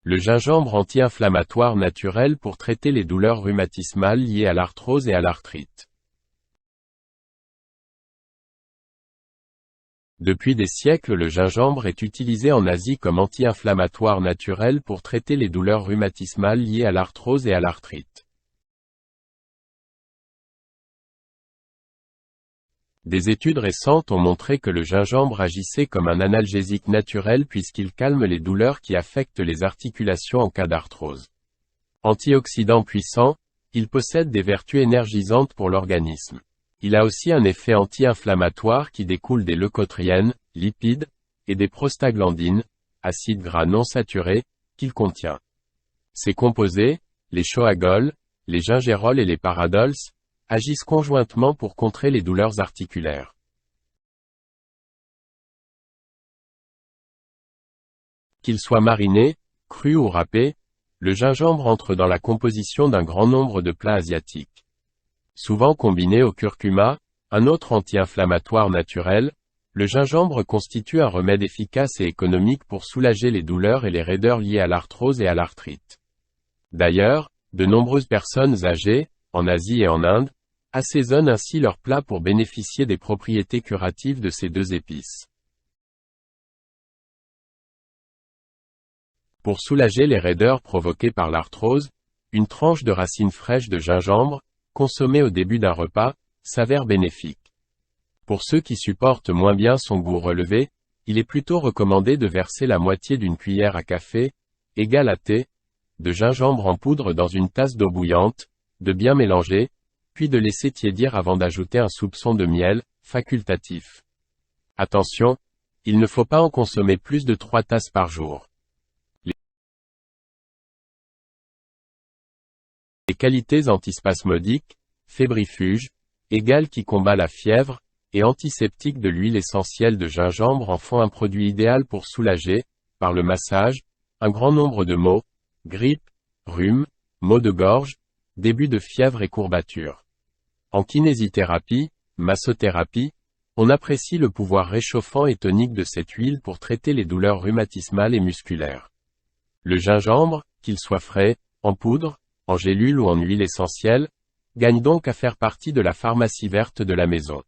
Le gingembre anti-inflammatoire naturel pour traiter les douleurs rhumatismales liées à l'arthrose et à l'arthrite. Depuis des siècles, le gingembre est utilisé en Asie comme anti-inflammatoire naturel pour traiter les douleurs rhumatismales liées à l'arthrose et à l'arthrite. Des études récentes ont montré que le gingembre agissait comme un analgésique naturel puisqu'il calme les douleurs qui affectent les articulations en cas d'arthrose. Antioxydant puissant, il possède des vertus énergisantes pour l'organisme. Il a aussi un effet anti-inflammatoire qui découle des leucotriènes, lipides, et des prostaglandines, acides gras non saturés, qu'il contient. Ces composés, les choagols, les gingérols et les paradols, agissent conjointement pour contrer les douleurs articulaires. Qu'il soit mariné, cru ou râpé, le gingembre entre dans la composition d'un grand nombre de plats asiatiques. Souvent combiné au curcuma, un autre anti-inflammatoire naturel, le gingembre constitue un remède efficace et économique pour soulager les douleurs et les raideurs liées à l'arthrose et à l'arthrite. D'ailleurs, de nombreuses personnes âgées, en Asie et en Inde, assaisonnent ainsi leurs plats pour bénéficier des propriétés curatives de ces deux épices. Pour soulager les raideurs provoquées par l'arthrose, une tranche de racine fraîche de gingembre, consommée au début d'un repas, s'avère bénéfique. Pour ceux qui supportent moins bien son goût relevé, il est plutôt recommandé de verser la moitié d'une cuillère à café, égale à thé, de gingembre en poudre dans une tasse d'eau bouillante, de bien mélanger, puis de laisser tiédir avant d'ajouter un soupçon de miel, facultatif. Attention, il ne faut pas en consommer plus de 3 tasses par jour. Les qualités antispasmodiques, fébrifuges, égales qui combat la fièvre, et antiseptiques de l'huile essentielle de gingembre en font un produit idéal pour soulager, par le massage, un grand nombre de maux, grippe, rhume, maux de gorge, début de fièvre et courbatures. En kinésithérapie, massothérapie, on apprécie le pouvoir réchauffant et tonique de cette huile pour traiter les douleurs rhumatismales et musculaires. Le gingembre, qu'il soit frais, en poudre, en gélule ou en huile essentielle, gagne donc à faire partie de la pharmacie verte de la maison.